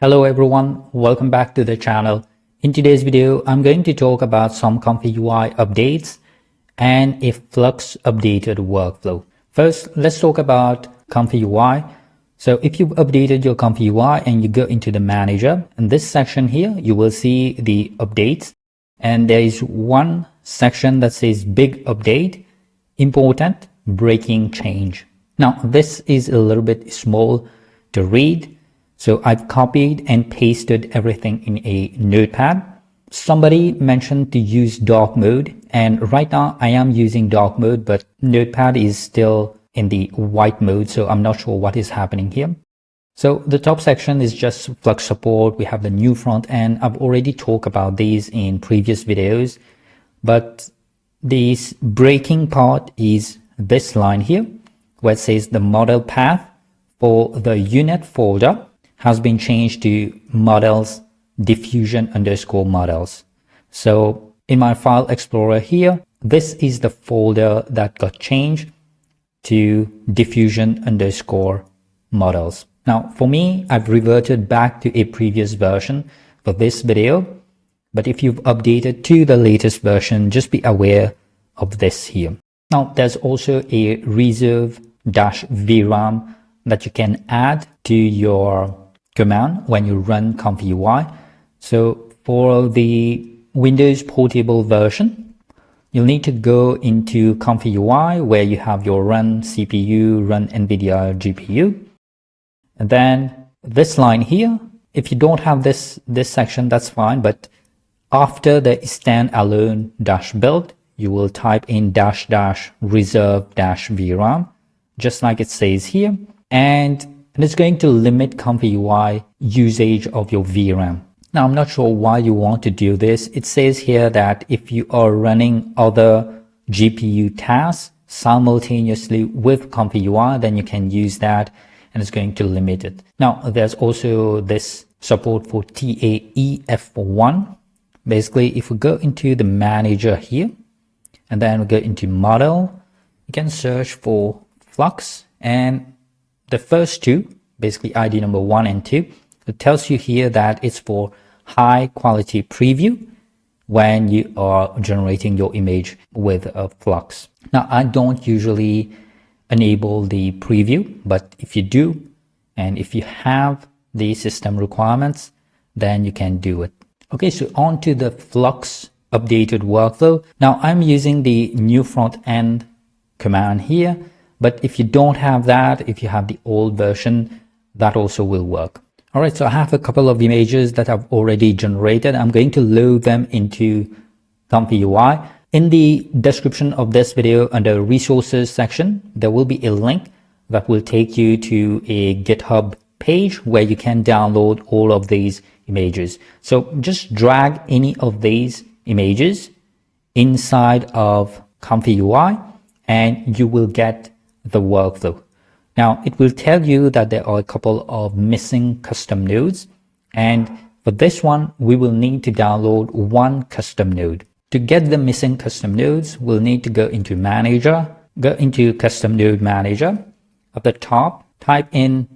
Hello everyone, welcome back to the channel. In today's video, I'm going to talk about some ComfyUI updates and a Flux Updated Workflow. First, let's talk about ComfyUI. So if you've updated your ComfyUI and you go into the manager, in this section here, you will see the updates. And there is one section that says big update, important, breaking change. Now, this is a little bit small to read. So I've copied and pasted everything in a notepad. Somebody mentioned to use dark mode, and right now I am using dark mode, but notepad is still in the white mode, so I'm not sure what is happening here. So the top section is just Flux support. We have the new front end. I've already talked about these in previous videos, but this breaking part is this line here where it says the model path for the UNET folder has been changed to models diffusion_models. So in my file explorer here, this is the folder that got changed to diffusion_models. Now for me, I've reverted back to a previous version for this video, but if you've updated to the latest version, just be aware of this here. Now there's also a reserve-vram that you can add to your command when you run ComfyUI. So for the Windows portable version, you'll need to go into ComfyUI where you have your run CPU, run NVIDIA GPU. And then this line here, if you don't have this section, that's fine. But after the standalone -build, you will type in --reserve-vram, just like it says here. And it's going to limit ComfyUI usage of your VRAM. Now, I'm not sure why you want to do this. It says here that if you are running other GPU tasks simultaneously with ComfyUI, then you can use that and it's going to limit it. Now, there's also this support for TAEF1. Basically, if we go into the manager here and then we go into model, you can search for Flux, and the first two, basically ID number 1 and 2, it tells you here that it's for high quality preview when you are generating your image with a Flux. Now, I don't usually enable the preview, but if you do, and if you have the system requirements, then you can do it. Okay, so on to the Flux updated workflow. Now, I'm using the new front end command here. But if you don't have that, if you have the old version, that also will work. All right, so I have a couple of images that I've already generated. I'm going to load them into ComfyUI. In the description of this video, under resources section, there will be a link that will take you to a GitHub page where you can download all of these images. So just drag any of these images inside of ComfyUI and you will get the workflow. Now it will tell you that there are a couple of missing custom nodes, and for this one we will need to download one custom node. To get the missing custom nodes, we'll need to go into manager, go into custom node manager. At the top, type in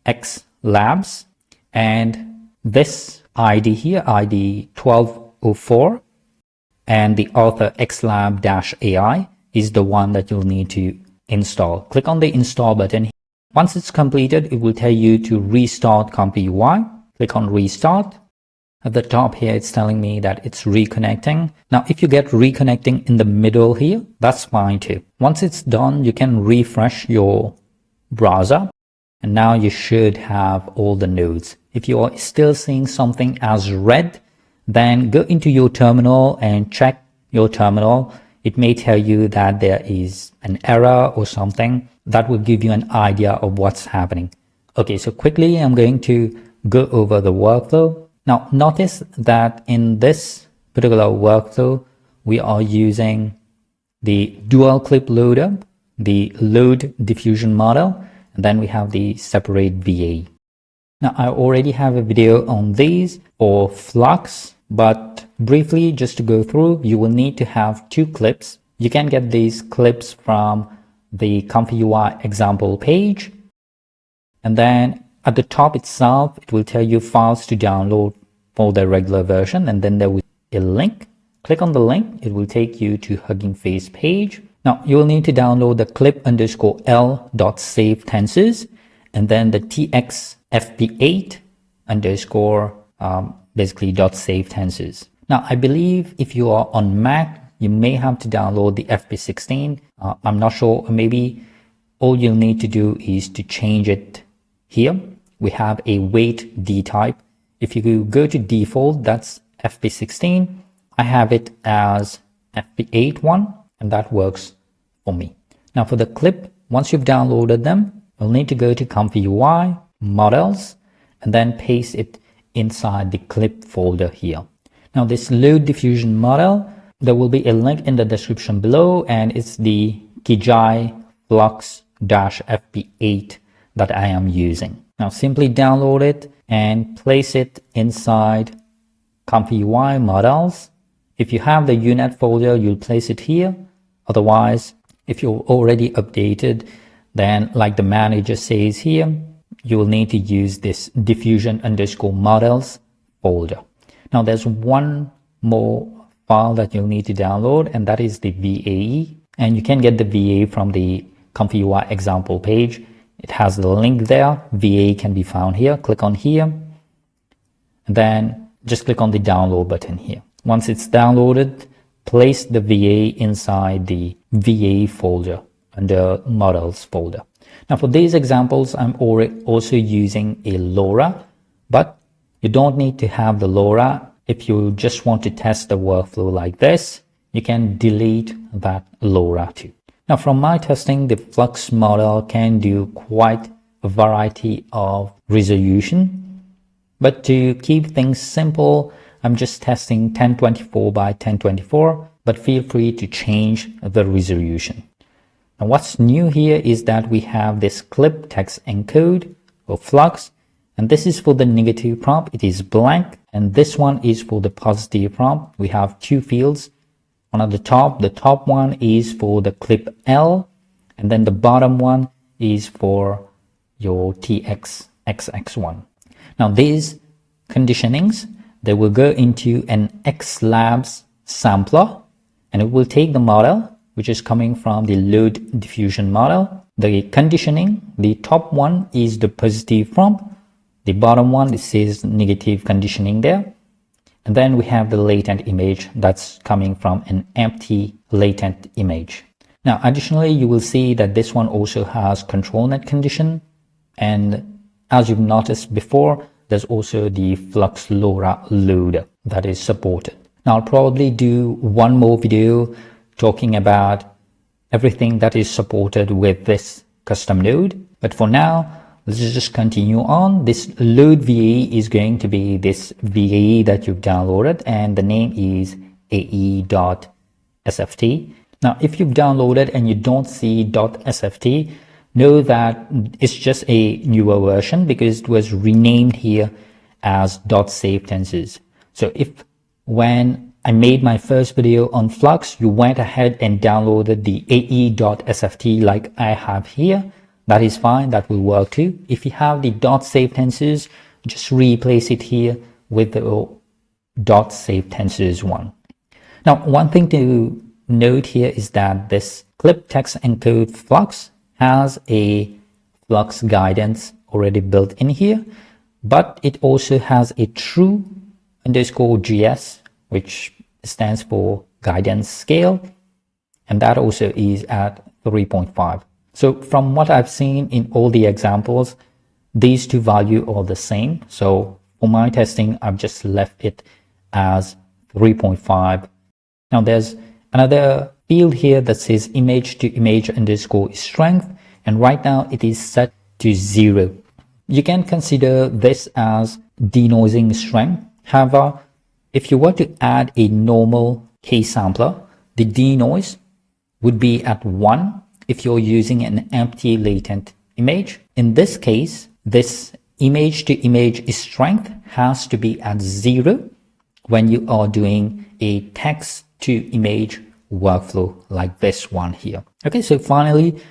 xlabs, and this ID here, ID 1204, and the author xlab-ai is the one that you'll need to install. Click on the install button. Once it's completed, it will tell you to restart ComfyUI. Click on restart. At the top here, it's telling me that it's reconnecting. Now, if you get reconnecting in the middle here, that's fine too. Once it's done, you can refresh your browser and now you should have all the nodes. If you are still seeing something as red, then go into your terminal and check your terminal. It may tell you that there is an error or something that will give you an idea of what's happening. Okay, so quickly, I'm going to go over the workflow. Now, notice that in this particular workflow, we are using the dual clip loader, the load diffusion model, and then we have the separate VA. Now, I already have a video on these for Flux, but briefly, just to go through, you will need to have two clips. You can get these clips from the ComfyUI example page. And then at the top itself, it will tell you files to download for the regular version, and then there will be a link. Click on the link, it will take you to Hugging Face page. Now you will need to download the clip_l.savetensors and then the txfp8 underscore basically .savetensors. Now I believe if you are on Mac, you may have to download the fp16. I'm not sure, maybe all you'll need to do is to change it here. We have a weight D type. If you go to default, that's fp16. I have it as fp8 one, and that works for me. Now for the clip, once you've downloaded them, you'll need to go to ComfyUI, models, and then paste it inside the clip folder here. Now this load diffusion model, there will be a link in the description below, and it's the Kijai Flux-FP8 that I am using. Now simply download it and place it inside ComfyUI models. If you have the UNET folder, you'll place it here. Otherwise, if you're already updated, then like the manager says here, you will need to use this diffusion_models folder. Now there's one more file that you'll need to download, and that is the VAE. And you can get the VAE from the ComfyUI example page. It has the link there. VAE can be found here. Click on here, and then just click on the download button here. Once it's downloaded, place the VAE inside the VAE folder under models folder. Now for these examples, I'm also using a LoRa, but you don't need to have the LoRa. If you just want to test the workflow like this, you can delete that LoRa too. Now from my testing, the Flux model can do quite a variety of resolution, but to keep things simple, I'm just testing 1024 by 1024, but feel free to change the resolution. Now what's new here is that we have this clip text encode or Flux, and this is for the negative prompt. It is blank, and this one is for the positive prompt. We have two fields. One at the top one is for the clip L, and then the bottom one is for your TXXX1. Now these conditionings, they will go into an XLabs sampler, and it will take the model which is coming from the load diffusion model. The conditioning, the top one is the positive prompt, the bottom one, it says negative conditioning there. And then we have the latent image that's coming from an empty latent image. Now, additionally, you will see that this one also has ControlNet condition. And as you've noticed before, there's also the Flux LoRa loader that is supported. Now, I'll probably do one more video talking about everything that is supported with this custom node. But for now, let's just continue on. This load VAE is going to be this VAE that you've downloaded, and the name is ae.sft. Now, if you've downloaded and you don't see .sft, know that it's just a newer version because it was renamed here as .savetensors. So if when I made my first video on Flux, you went ahead and downloaded the ae.sft like I have here, that is fine, that will work too. If you have the .savetensors, just replace it here with the .savetensors one. Now, one thing to note here is that this clip text encode Flux has a Flux guidance already built in here, but it also has a true_GS, which stands for guidance scale, and that also is at 3.5. So from what I've seen in all the examples, these two values are the same. So for my testing, I've just left it as 3.5. Now there's another field here that says image to image underscore strength, and right now it is set to 0. You can consider this as denoising strength. However, if you were to add a normal case sampler, the denoise would be at 1 if you're using an empty latent image. In this case, this image to image strength has to be at 0 when you are doing a text to image workflow like this one here. Okay, so finally,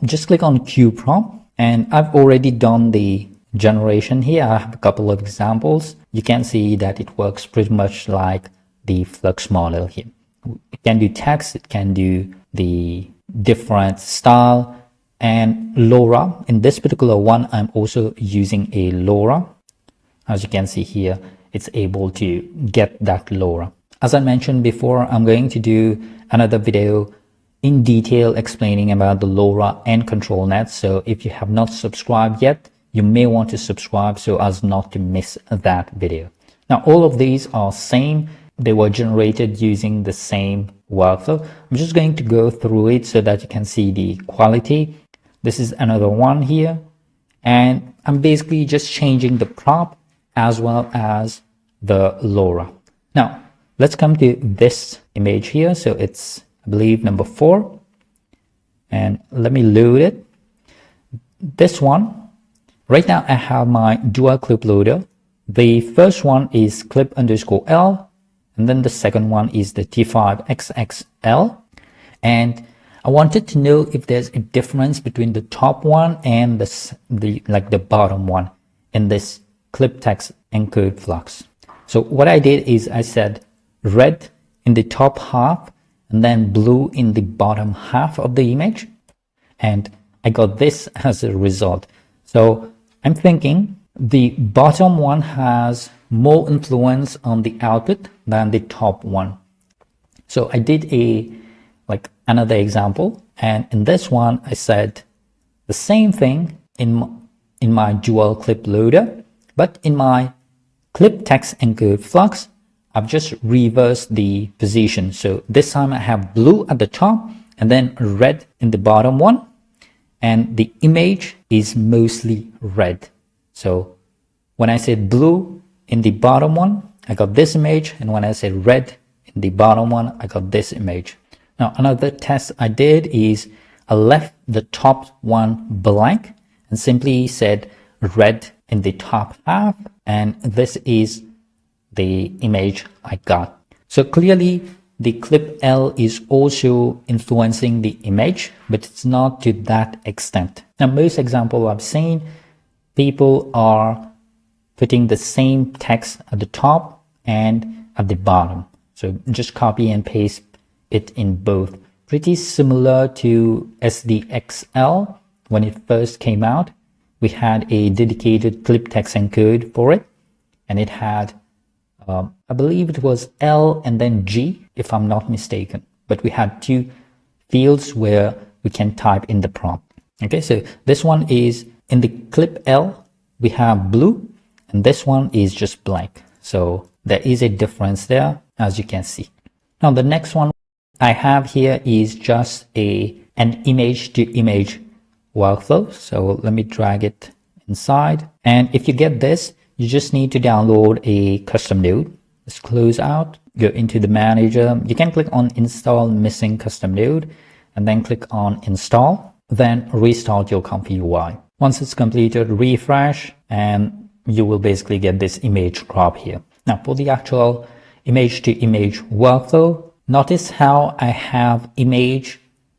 just click on Q prompt, and I've already done the generation here. I have a couple of examples. You can see that it works pretty much like the Flux model here. It can do text, it can do the different style, and LoRa. In this particular one, I'm also using a LoRa. As you can see here, it's able to get that LoRa. As I mentioned before, I'm going to do another video in detail explaining about the LoRa and ControlNet. So if you have not subscribed yet, you may want to subscribe so as not to miss that video. Now, all of these are same. They were generated using the same workflow. I'm just going to go through it so that you can see the quality. This is another one here. And I'm basically just changing the prop as well as the LoRa. Now, let's come to this image here. So it's, I believe, number 4. And let me load it. This one, right now I have my dual clip loader. The first one is clip_L. And then the second one is the T5XXL. And I wanted to know if there's a difference between the top one and the bottom one in this clip text encode flux. So what I did is I said red in the top half and then blue in the bottom half of the image. And I got this as a result. So I'm thinking the bottom one has more influence on the output than the top one. So I did another example, and in this one I said the same thing in my dual clip loader, but in my clip text encode flux I've just reversed the position. So this time I have blue at the top and then red in the bottom one, and the image is mostly red. So when I said blue in the bottom one, I got this image, and when I said red in the bottom one, I got this image. Now, another test I did is I left the top one blank and simply said red in the top half, and this is the image I got. So clearly the clip L is also influencing the image, but it's not to that extent. Now, most examples I've seen, people are putting the same text at the top and at the bottom. So just copy and paste it in both. Pretty similar to SDXL. When it first came out, we had a dedicated clip text encode for it, and it had I believe it was L and then G, if I'm not mistaken, but we had 2 fields where we can type in the prompt. Okay, so this one is in the clip L, we have blue, and this one is just blank. So there is a difference there, as you can see. Now the next one I have here is just an image to image workflow. So let me drag it inside. And if you get this, you just need to download a custom node. Just close out, go into the manager. You can click on install missing custom node and then click on install, then restart your ComfyUI. Once it's completed, refresh, and you will basically get this image crop here. Now for the actual image to image workflow, notice how I have image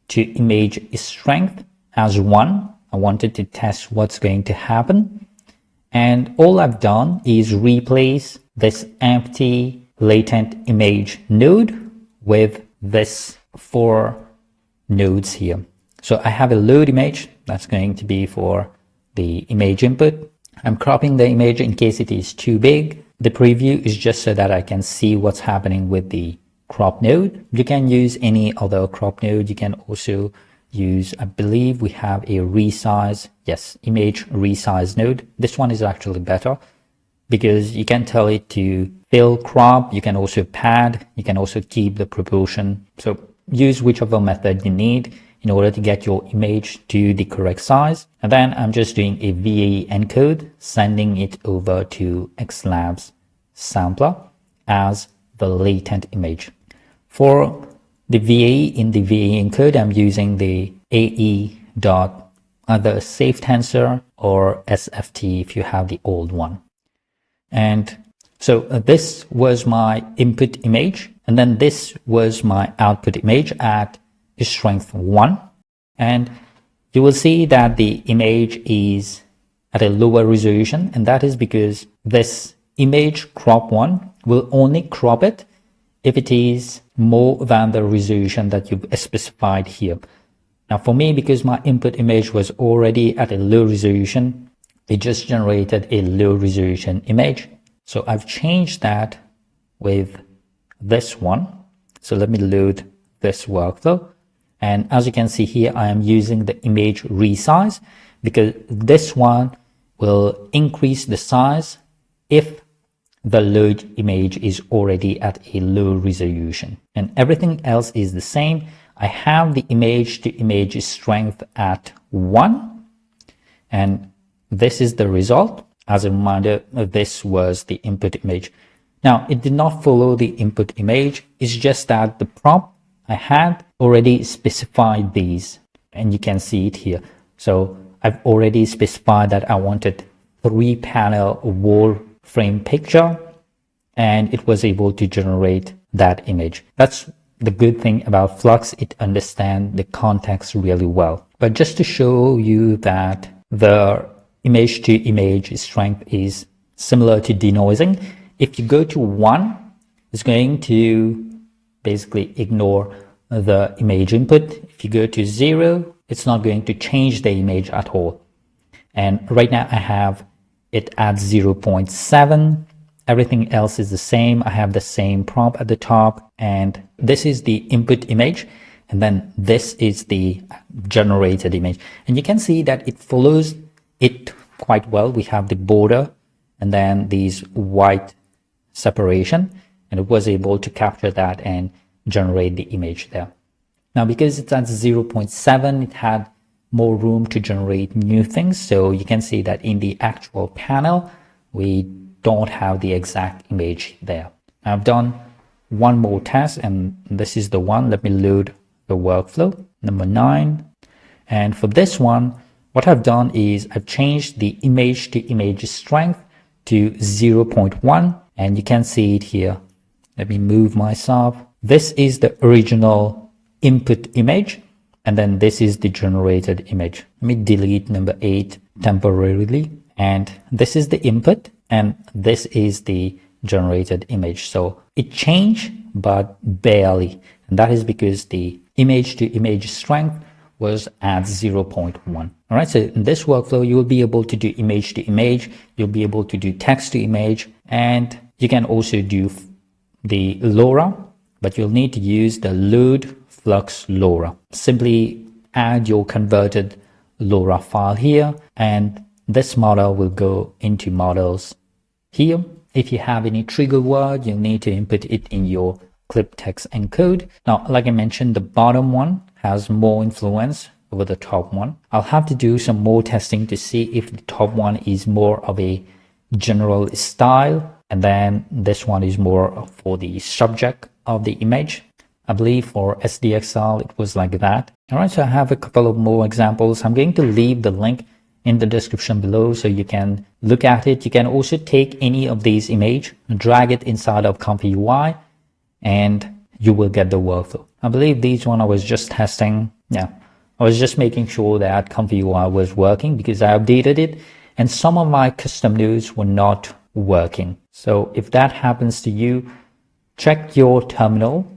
to image strength as 1. I wanted to test what's going to happen. And all I've done is replace this empty latent image node with this 4 nodes here. So I have a load image that's going to be for the image input. I'm cropping the image in case it is too big. The preview is just so that I can see what's happening with the crop node. You can use any other crop node. You can also use, I believe we have a resize, yes, image resize node. This one is actually better because you can tell it to fill, crop. You can also pad. You can also keep the proportion. So use whichever method you need in order to get your image to the correct size. And then I'm just doing a VAE encode, sending it over to XLabs sampler as the latent image. For the VAE, in the VAE encode, I'm using the AE dot either safe tensor or SFT if you have the old one. And so this was my input image, and then this was my output image at strength 1. And you will see that the image is at a lower resolution, and that is because this image crop one will only crop it if it is more than the resolution that you've specified here. Now for me, because my input image was already at a low resolution, it just generated a low resolution image. So I've changed that with this one. So let me load this workflow. And as you can see here, I am using the image resize because this one will increase the size if the load image is already at a low resolution, and everything else is the same. I have the image to image strength at 1, and this is the result. As a reminder, this was the input image. Now it did not follow the input image. It's just that the prompt I had already specified these, and you can see it here. So I've already specified that I wanted 3-panel wall frame picture, and it was able to generate that image. That's the good thing about Flux. It understands the context really well. But just to show you that the image to image strength is similar to denoising, if you go to 1, it's going to basically ignore the image input. If you go to 0, it's not going to change the image at all. And right now I have it at 0.7. Everything else is the same. I have the same prompt at the top, and this is the input image, and then this is the generated image. And you can see that it follows it quite well. We have the border and then these white separation, and it was able to capture that and generate the image there. Now because it's at 0.7, it had more room to generate new things. So you can see that in the actual panel, we don't have the exact image there. I've done one more test, and this is the one. Let me load the workflow, number 9. And for this one, what I've done is I've changed the image to image strength to 0.1, and you can see it here. Let me move myself. This is the original input image, and then this is the generated image. Let me delete number 8 temporarily, and this is the input and this is the generated image. So it changed, but barely, and that is because the image to image strength was at 0.1. All right, so in this workflow, you will be able to do image to image, you'll be able to do text to image, and you can also do the LoRa, but you'll need to use the load Flux LoRa. Simply add your converted LoRa file here, and this model will go into models here. If you have any trigger word, you'll need to input it in your clip text encode. Now, like I mentioned, the bottom one has more influence over the top one. I'll have to do some more testing to see if the top one is more of a general style, and then this one is more for the subject of the image. I believe for SDXL it was like that. All right, so I have a couple of more examples. I'm going to leave the link in the description below so you can look at it. You can also take any of these image, drag it inside of ComfyUI, and you will get the workflow. I believe these one I was just testing. Yeah, I was just making sure that ComfyUI was working because I updated it and some of my custom nodes were not working. So if that happens to you, check your terminal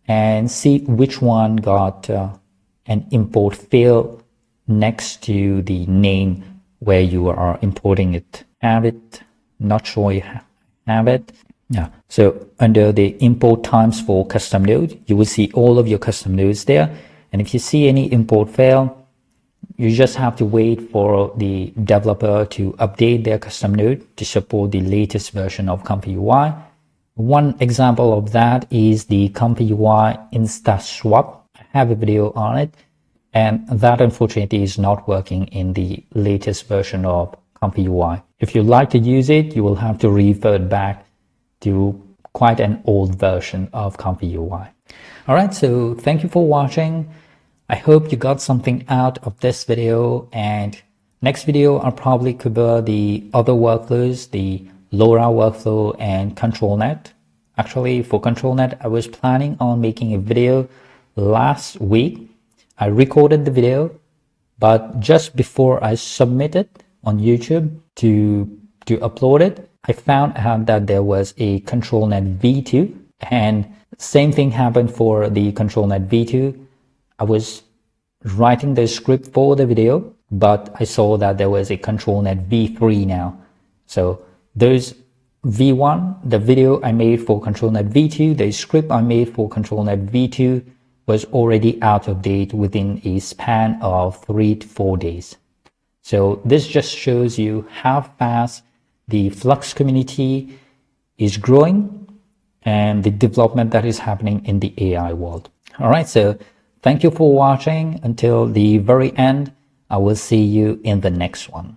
and see which one got an import fail next to the name where you are importing it. Have it? Not sure you have it. Yeah. So under the import times for custom node, you will see all of your custom nodes there. And if you see any import fail, you just have to wait for the developer to update their custom node to support the latest version of ComfyUI. One example of that is the ComfyUI InstaSwap. I have a video on it, and that unfortunately is not working in the latest version of ComfyUI. If you'd like to use it, you will have to revert back to quite an old version of ComfyUI. All right, so thank you for watching. I hope you got something out of this video, and next video I'll probably cover the other workflows, the LoRa workflow and ControlNet. Actually, for ControlNet, I was planning on making a video last week. I recorded the video, but just before I submitted, on YouTube to upload it, I found out that there was a ControlNet v2, and same thing happened for the ControlNet v2. I was writing the script for the video, but I saw that there was a ControlNet v3 now. So there's v1, the video I made for ControlNet v2, the script I made for ControlNet v2 was already out of date within a span of 3 to 4 days. So this just shows you how fast the Flux community is growing and the development that is happening in the AI world. All right, so thank you for watching until the very end. I will see you in the next one.